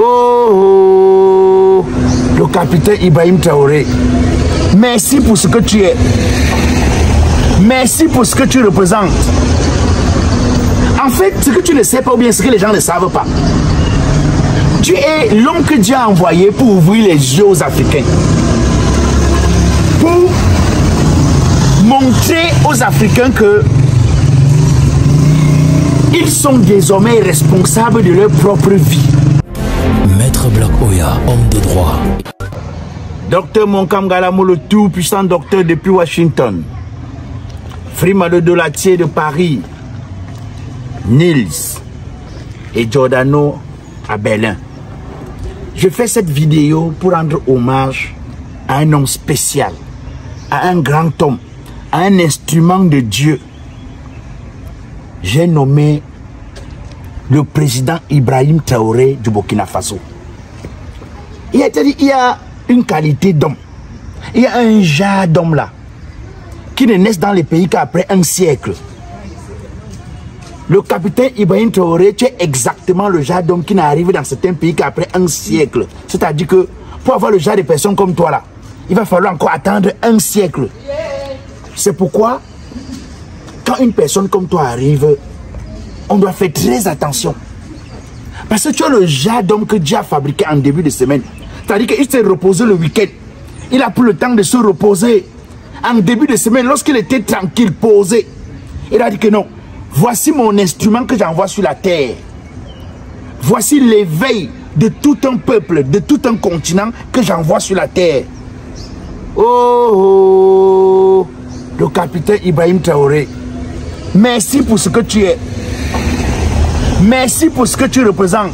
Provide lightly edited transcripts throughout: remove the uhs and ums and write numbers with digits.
Oh, le capitaine Ibrahim Traoré, merci pour ce que tu es. Merci pour ce que tu représentes. En fait, ce que tu ne sais pas ou bien ce que les gens ne savent pas, tu es l'homme que Dieu a envoyé pour ouvrir les yeux aux Africains. Pour montrer aux Africains que ils sont désormais responsables de leur propre vie. Maître Black Oya, homme de droit. Docteur Monkam Galamo, le tout-puissant docteur depuis Washington. Frima de Dolatier de Paris. Nils et Giordano à Berlin. Je fais cette vidéo pour rendre hommage à un homme spécial, à un grand homme, à un instrument de Dieu. J'ai nommé le président Ibrahim Traoré du Burkina Faso. Il y a une qualité d'homme. Il y a un genre d'homme là qui ne naissent dans les pays qu'après un siècle. Le capitaine Ibrahim Traoré, tu es exactement le genre d'homme qui n'arrive dans certains pays qu'après un siècle. C'est-à-dire que pour avoir le genre de personnes comme toi là, il va falloir encore attendre un siècle. C'est pourquoi quand une personne comme toi arrive, on doit faire très attention. Parce que tu as le genre d'homme que Dieu a fabriqué en début de semaine. C'est-à-dire qu'il s'est reposé le week-end. Il a pris le temps de se reposer. En début de semaine, lorsqu'il était tranquille, posé, il a dit que non. Voici mon instrument que j'envoie sur la terre. Voici l'éveil de tout un peuple, de tout un continent que j'envoie sur la terre. Oh, le capitaine Ibrahim Traoré, merci pour ce que tu es. Merci pour ce que tu représentes.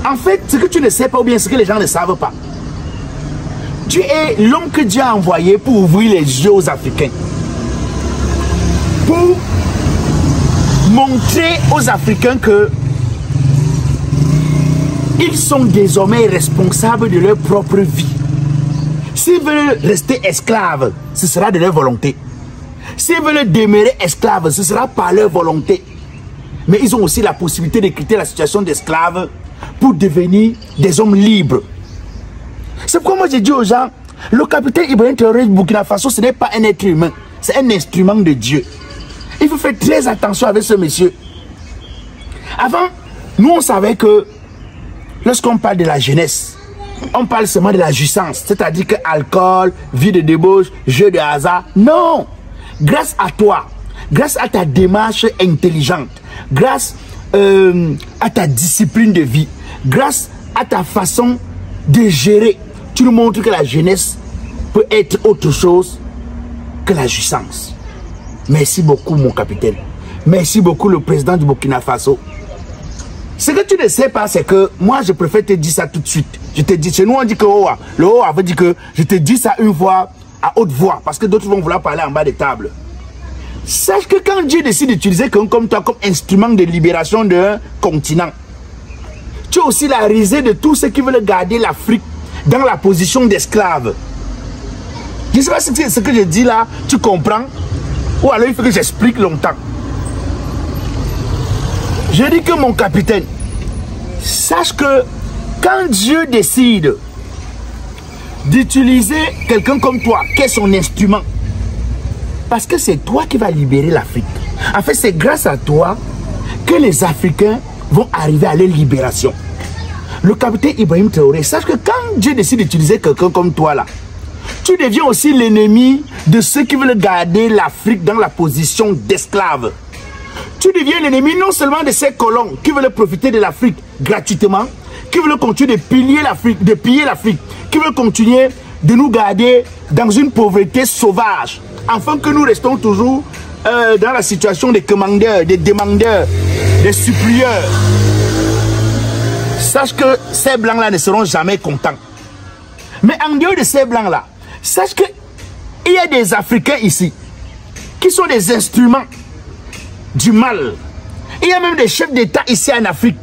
En fait, ce que tu ne sais pas ou bien ce que les gens ne savent pas, tu es l'homme que Dieu a envoyé pour ouvrir les yeux aux Africains. Pour montrer aux Africains que ils sont désormais responsables de leur propre vie. S'ils veulent rester esclaves, ce sera de leur volonté. S'ils veulent demeurer esclaves, ce sera par leur volonté. Mais ils ont aussi la possibilité de quitter la situation d'esclaves pour devenir des hommes libres. C'est pourquoi moi j'ai dit aux gens, le capitaine Ibrahim Traoré du Burkina Faso, ce n'est pas un être humain, c'est un instrument de Dieu. Il faut faire très attention avec ce monsieur. Avant, nous on savait que lorsqu'on parle de la jeunesse, on parle seulement de la jouissance, c'est-à-dire que alcool, vie de débauche, jeu de hasard. Non! Grâce à toi, grâce à ta démarche intelligente, grâce à ta discipline de vie, grâce à ta façon de gérer, tu nous montres que la jeunesse peut être autre chose que la jouissance. Merci beaucoup mon capitaine. Merci beaucoup le président du Burkina Faso. Ce que tu ne sais pas, c'est que moi je préfère te dire ça tout de suite. Je te dis, chez nous on dit que OA. Le OA veut dire que je te dis ça une fois à haute voix, parce que d'autres vont vouloir parler en bas des tables. Sache que quand Dieu décide d'utiliser quelqu'un comme toi comme instrument de libération d'un continent, tu as aussi la risée de tous ceux qui veulent garder l'Afrique dans la position d'esclave. Je ne sais pas si ce que je dis là, tu comprends, ou alors il faut que j'explique longtemps. Je dis que mon capitaine, sache que quand Dieu décide d'utiliser quelqu'un comme toi, qui est son instrument, parce que c'est toi qui vas libérer l'Afrique. En fait, c'est grâce à toi que les Africains vont arriver à leur libération. Le capitaine Ibrahim Traoré, sache que quand Dieu décide d'utiliser quelqu'un comme toi là, tu deviens aussi l'ennemi de ceux qui veulent garder l'Afrique dans la position d'esclave. Tu deviens l'ennemi non seulement de ces colons qui veulent profiter de l'Afrique gratuitement, qui veulent continuer de piller l'Afrique, qui veulent continuer de nous garder dans une pauvreté sauvage, afin que nous restons toujours dans la situation des commandeurs, des demandeurs, des supplieurs. Sache que ces blancs-là ne seront jamais contents. Mais en dehors de ces blancs-là, sache qu'il y a des Africains ici qui sont des instruments du mal. Il y a même des chefs d'État ici en Afrique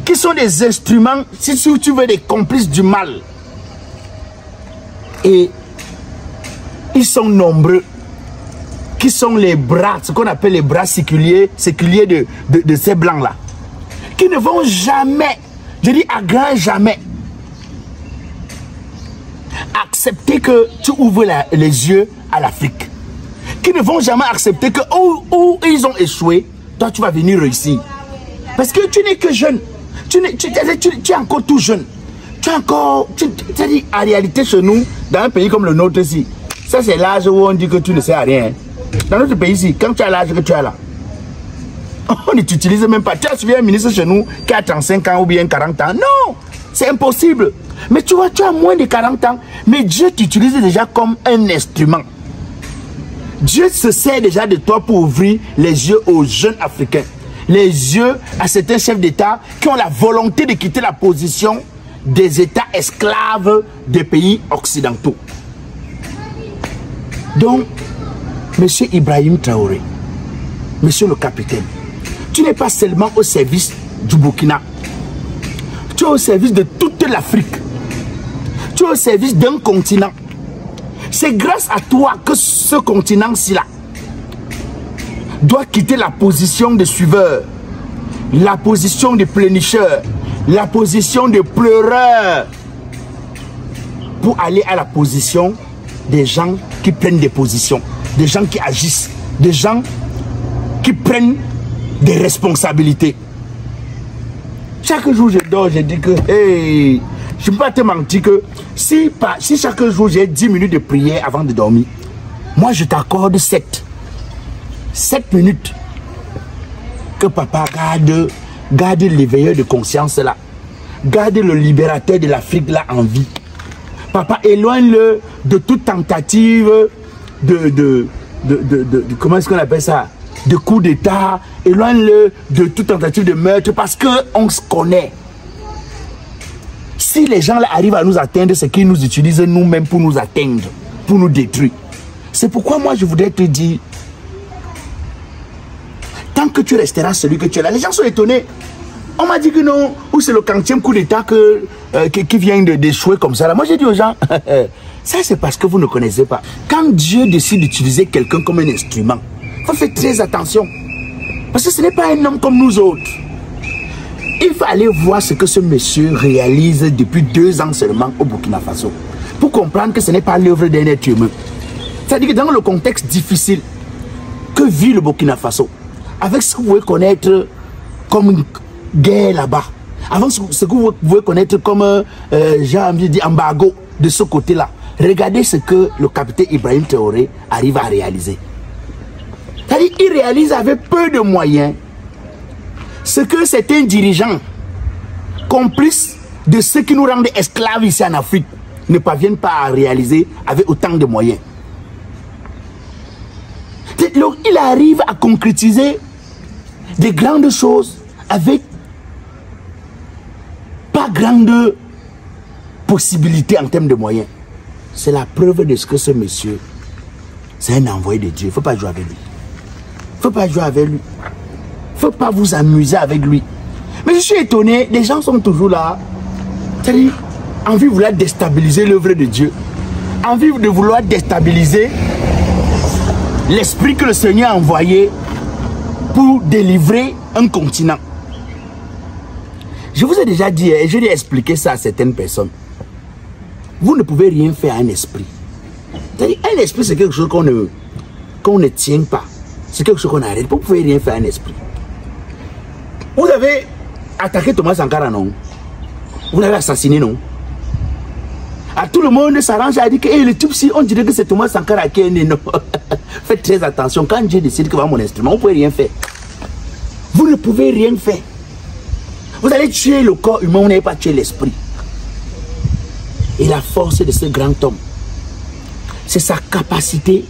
qui sont des instruments, si tu veux, des complices du mal. Et ils sont nombreux, qui sont les bras, ce qu'on appelle les bras séculiers de ces blancs-là, qui ne vont jamais Je dis à grand jamais. Accepter que tu ouvres les yeux à l'Afrique. Qui ne vont jamais accepter que où ils ont échoué, toi tu vas venir réussir. Parce que tu n'es que jeune. Tu es encore tout jeune. Tu es encore... C'est-à-dire, en réalité, chez nous, dans un pays comme le nôtre ici, ça c'est l'âge où on dit que tu ne sais à rien. Dans notre pays ici, quand tu as l'âge que tu as là, on ne t'utilise même pas. Tu as suivi un ministre chez nous qui a 35 ans ou bien 40 ans. Non, c'est impossible. Mais tu vois, tu as moins de 40 ans. Mais Dieu t'utilise déjà comme un instrument. Dieu se sert déjà de toi pour ouvrir les yeux aux jeunes Africains. Les yeux à certains chefs d'État qui ont la volonté de quitter la position des États esclaves des pays occidentaux. Donc, Monsieur Ibrahim Traoré, Monsieur le capitaine, tu n'es pas seulement au service du Burkina. Tu es au service de toute l'Afrique. Tu es au service d'un continent. C'est grâce à toi que ce continent-ci là doit quitter la position de suiveur, la position de plénicheur, la position de pleureur, pour aller à la position des gens qui prennent des positions, des gens qui agissent, des gens qui prennent des responsabilités. Chaque jour je dors, je dis que, hey, je ne peux pas te mentir que si chaque jour j'ai 10 minutes de prière avant de dormir, moi je t'accorde 7 minutes que papa garde l'éveilleur de conscience là, garde le libérateur de l'Afrique là en vie. Papa, éloigne-le de toute tentative comment est-ce qu'on appelle ça, de coup d'état, éloigne-le de toute tentative de meurtre, parce qu'on se connaît. Si les gens là arrivent à nous atteindre, c'est qu'ils nous utilisent nous-mêmes pour nous atteindre, pour nous détruire. C'est pourquoi moi je voudrais te dire, tant que tu resteras celui que tu es là, les gens sont étonnés. On m'a dit que non, ou c'est le 40e coup d'état qui vient d'échouer comme ça. Là. Moi j'ai dit aux gens, ça c'est parce que vous ne connaissez pas. Quand Dieu décide d'utiliser quelqu'un comme un instrument, il faut faire très attention. Parce que ce n'est pas un homme comme nous autres. Il faut aller voir ce que ce monsieur réalise depuis 2 ans seulement au Burkina Faso. Pour comprendre que ce n'est pas l'œuvre d'un être humain. C'est-à-dire que dans le contexte difficile que vit le Burkina Faso, avec ce que vous pouvez connaître comme une guerre là-bas, avec ce que vous pouvez connaître comme, j'ai envie de dire, embargo de ce côté-là, regardez ce que le capitaine Ibrahim Traoré arrive à réaliser. C'est-à-dire qu'il réalise avec peu de moyens ce que certains dirigeants, complices de ceux qui nous rendent esclaves ici en Afrique, ne parviennent pas à réaliser avec autant de moyens. Donc, il arrive à concrétiser des grandes choses avec pas grande possibilité en termes de moyens. C'est la preuve de ce que ce monsieur, c'est un envoyé de Dieu. Il ne faut pas jouer avec lui. Il ne faut pas jouer avec lui. Il ne faut pas vous amuser avec lui. Mais je suis étonné, les gens sont toujours là. C'est-à-dire, envie de vouloir déstabiliser l'œuvre de Dieu. Envie de vouloir déstabiliser l'esprit que le Seigneur a envoyé pour délivrer un continent. Je vous ai déjà dit, et je l'ai expliqué ça à certaines personnes. Vous ne pouvez rien faire à un esprit. C'est-à-dire, un esprit, c'est quelque chose qu'on ne tient pas. C'est quelque chose qu'on arrête. Vous ne pouvez rien faire à un esprit. Vous avez attaqué Thomas Sankara, non? Vous l'avez assassiné, non? À tout le monde s'arrange à dire que le type, si on dirait que c'est Thomas Sankara qui est né, non. Faites très attention. Quand Dieu décide que va mon instrument, vous ne pouvez rien faire. Vous ne pouvez rien faire. Vous allez tuer le corps humain, vous n'allez pas tuer l'esprit. Et la force de ce grand homme, c'est sa capacité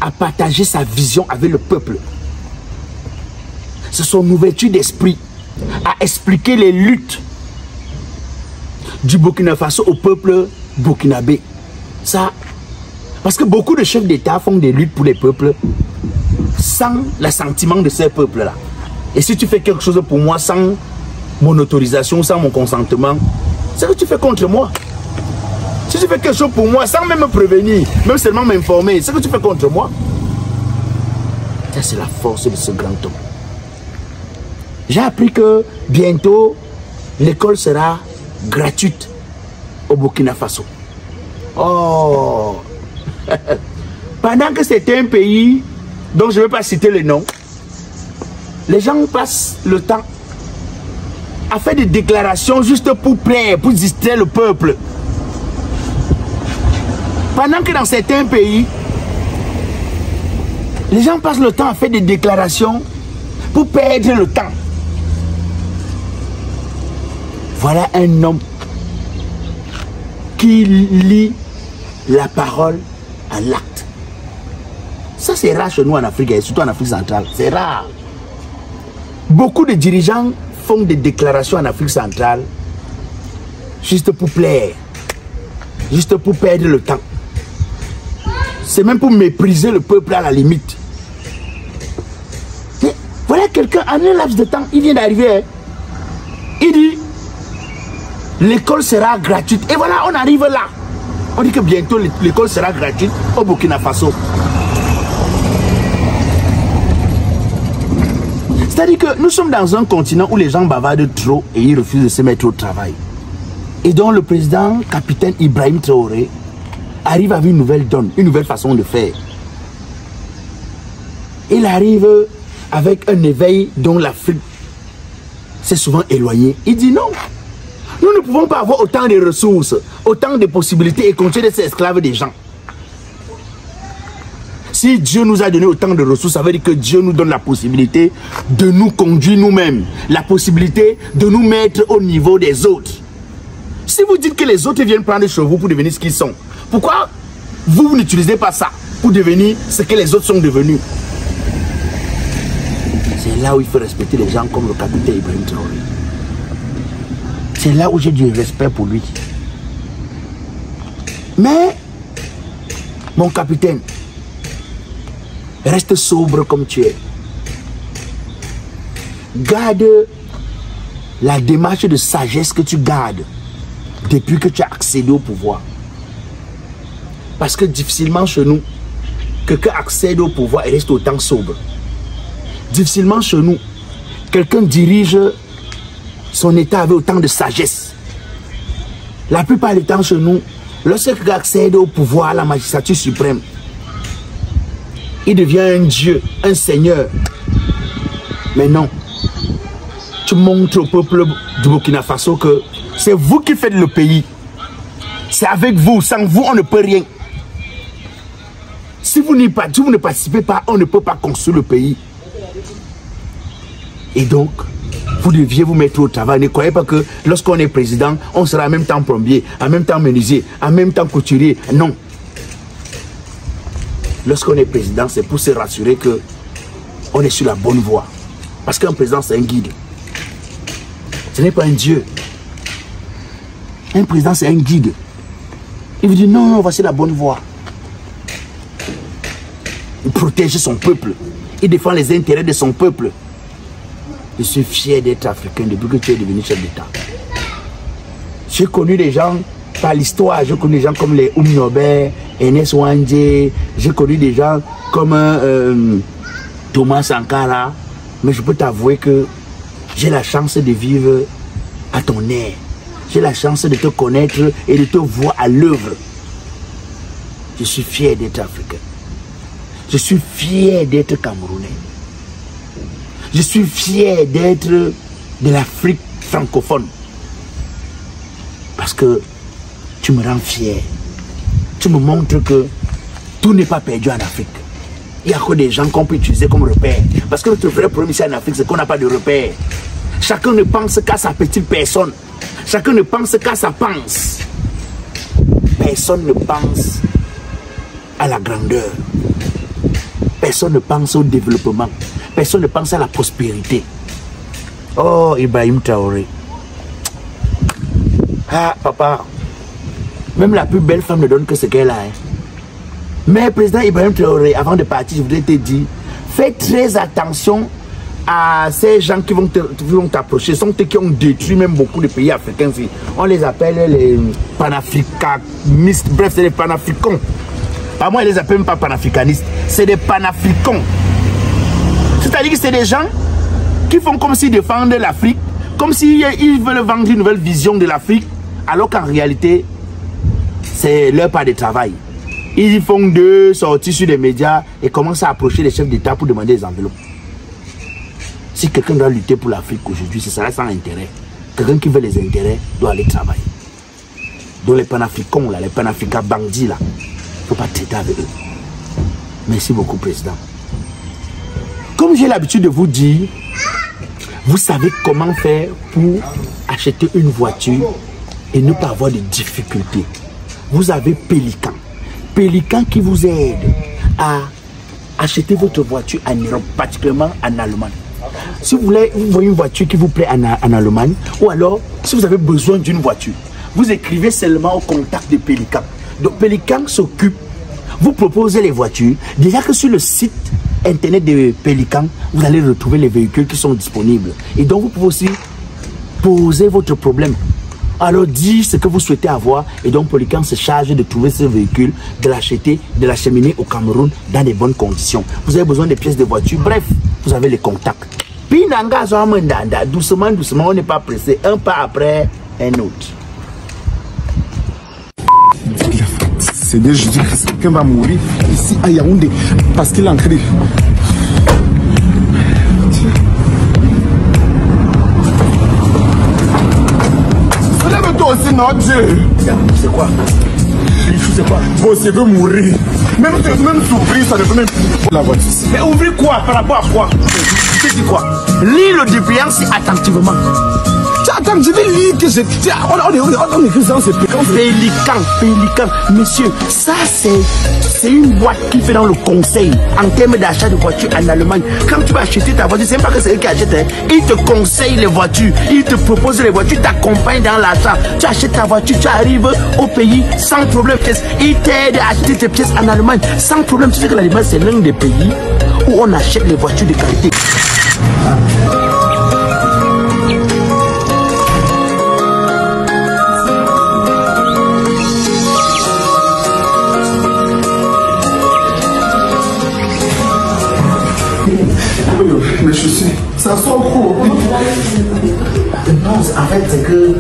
à partager sa vision avec le peuple. C'est son ouverture d'esprit à expliquer les luttes du Burkina Faso au peuple burkinabé. Ça, parce que beaucoup de chefs d'État font des luttes pour les peuples sans l'assentiment de ces peuples-là. Et si tu fais quelque chose pour moi sans mon autorisation, sans mon consentement, c'est que tu fais contre moi. Si tu fais quelque chose pour moi sans même me prévenir, même seulement m'informer, c'est que tu fais contre moi. Ça, c'est la force de ce grand homme. J'ai appris que bientôt, l'école sera gratuite au Burkina Faso. Oh. Pendant que c'est un pays dont je ne vais pas citer le nom, les gens passent le temps à faire des déclarations juste pour plaire, pour distraire le peuple. Pendant que dans certains pays, les gens passent le temps à faire des déclarations pour perdre le temps. Voilà un homme qui lie la parole à l'acte. Ça, c'est rare chez nous en Afrique, et surtout en Afrique centrale. C'est rare. Beaucoup de dirigeants font des déclarations en Afrique centrale juste pour plaire, juste pour perdre le temps. C'est même pour mépriser le peuple à la limite. Mais voilà quelqu'un, en un laps de temps, il vient d'arriver. Hein. Il dit, l'école sera gratuite. Et voilà, on arrive là. On dit que bientôt l'école sera gratuite au Burkina Faso. C'est-à-dire que nous sommes dans un continent où les gens bavardent trop et ils refusent de se mettre au travail. Et donc le président, capitaine Ibrahim Traoré, arrive avec une nouvelle donne, une nouvelle façon de faire. Il arrive avec un éveil dont l'Afrique s'est souvent éloignée. Il dit non, nous ne pouvons pas avoir autant de ressources, autant de possibilités et continuer d'être esclaves des gens. Si Dieu nous a donné autant de ressources, ça veut dire que Dieu nous donne la possibilité de nous conduire nous-mêmes, la possibilité de nous mettre au niveau des autres. Si vous dites que les autres viennent prendre chez vous pour devenir ce qu'ils sont, pourquoi vous n'utilisez pas ça pour devenir ce que les autres sont devenus? C'est là où il faut respecter les gens comme le capitaine Ibrahim Traoré. C'est là où j'ai du respect pour lui. Mais, mon capitaine, reste sobre comme tu es. Garde la démarche de sagesse que tu gardes depuis que tu as accédé au pouvoir. Parce que difficilement chez nous, quelqu'un accède au pouvoir et reste autant sobre. Difficilement chez nous, quelqu'un dirige son état avec autant de sagesse. La plupart du temps chez nous, lorsque quelqu'un accède au pouvoir, à la magistrature suprême, il devient un dieu, un seigneur. Mais non. Tu montres au peuple du Burkina Faso que c'est vous qui faites le pays. C'est avec vous. Sans vous, on ne peut rien. Si vous ne participez pas, on ne peut pas construire le pays. Et donc, vous deviez vous mettre au travail. Ne croyez pas que lorsqu'on est président, on sera en même temps plombier, en même temps menuisier, en même temps couturier. Non. Lorsqu'on est président, c'est pour se rassurer que on est sur la bonne voie. Parce qu'un président, c'est un guide. Ce n'est pas un dieu. Un président, c'est un guide. Il vous dit non, non, voici la bonne voie. Il protège son peuple. Il défend les intérêts de son peuple. Je suis fier d'être africain depuis que tu es devenu chef d'État. J'ai connu des gens, par l'histoire, j'ai connu des gens comme les Nobel, Ernest Wandje, j'ai connu des gens comme Thomas Sankara, mais je peux t'avouer que j'ai la chance de vivre à ton air. J'ai la chance de te connaître et de te voir à l'œuvre. Je suis fier d'être africain. Je suis fier d'être camerounais. Je suis fier d'être de l'Afrique francophone. Parce que tu me rends fier. Tu me montres que tout n'est pas perdu en Afrique. Il y a que des gens qu'on peut utiliser comme repère. Parce que notre vrai problème ici en Afrique, c'est qu'on n'a pas de repère. Chacun ne pense qu'à sa petite personne. Chacun ne pense qu'à sa pense. Personne ne pense à la grandeur. Personne ne pense au développement. Personne ne pense à la prospérité. Oh, Ibrahim Traoré. Ah, papa. Même la plus belle femme ne donne que ce qu'elle a. Hein. Mais président Ibrahim Traoré, avant de partir, je voudrais te dire, fais très attention à ces gens qui vont t'approcher. Ce sont eux qui ont détruit même beaucoup de pays africains. On les appelle les panafricanistes. Bref, c'est les panafricains. Pas moi, ils les appellent même pas panafricanistes. C'est des panafricains. C'est-à-dire que c'est des gens qui font comme s'ils défendent l'Afrique, comme s'ils veulent vendre une nouvelle vision de l'Afrique, alors qu'en réalité, c'est leur part de travail. Ils font 2 sorties sur les médias et commencent à approcher les chefs d'État pour demander des enveloppes. Si quelqu'un doit lutter pour l'Afrique aujourd'hui, ce sera sans intérêt. Quelqu'un qui veut les intérêts doit aller travailler. Donc les panafricains, là, les panafricains bandits, là, il ne faut pas traiter avec eux. Merci beaucoup, Président. Comme j'ai l'habitude de vous dire, vous savez comment faire pour acheter une voiture et ne pas avoir de difficultés. Vous avez Pélican. Pélican qui vous aide à acheter votre voiture en Europe, particulièrement en Allemagne. Si vous voulez une voiture qui vous plaît en Allemagne, ou alors si vous avez besoin d'une voiture, vous écrivez seulement au contact de Pélican. Donc Pélican s'occupe, vous proposez les voitures. Déjà que sur le site internet de Pélican, vous allez retrouver les véhicules qui sont disponibles. Et donc vous pouvez aussi poser votre problème. Alors dire ce que vous souhaitez avoir et donc Pélican se charge de trouver ce véhicule, de l'acheter, de l'acheminer au Cameroun dans de bonnes conditions. Vous avez besoin des pièces de voiture, bref, vous avez les contacts. Pinanga, doucement, doucement, on n'est pas pressé, un pas après un autre. Seigneur Jésus-Christ, quelqu'un va mourir ici à Yaoundé parce qu'il est entré. Lève-toi aussi, non, Dieu. C'est quoi? C'est quoi? Bon, si veut mourir. Même s'ouvrir, ça ne peut même pas la voiture. Mais ouvrir quoi? Par rapport à quoi? Tu dis quoi? Lis le dépliant attentivement. Attends, je vais lire que c'est. On écrit ça, c'est Pélican, monsieur, ça c'est une boîte qui fait dans le conseil en termes d'achat de voitures en Allemagne. Quand tu vas acheter ta voiture, c'est pas que c'est eux qui achètent, hein. Ils te conseillent les voitures, ils te proposent les voitures, ils t'accompagnent dans l'achat. Tu achètes ta voiture, tu arrives au pays sans problème. Ils t'aident à acheter tes pièces en Allemagne sans problème. Tu sais que l'Allemagne, c'est l'un des pays où on achète les voitures de qualité. Mais je sais, ça sort trop. Non, en fait, c'est que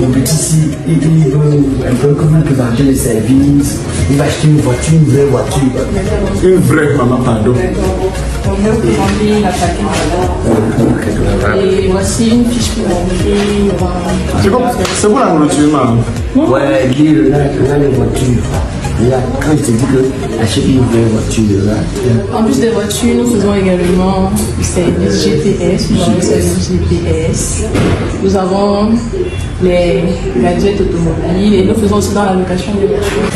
mon petit ici, il veut un peu comme vous présenter les services, il va acheter une voiture, une vraie voiture. Une vraie, maman, pardon. On vient vous présenter la plaquette. Et voici une fiche pour remplir. C'est pour la nourriture, maman. Ouais, lui, là, les voitures. Là, quand je te dis que acheter une vraie voiture, là. En plus des voitures, nous faisons également le service GPS. Nous avons le service GPS. Nous avons les gadgets automobiles et nous faisons aussi dans la location des voitures.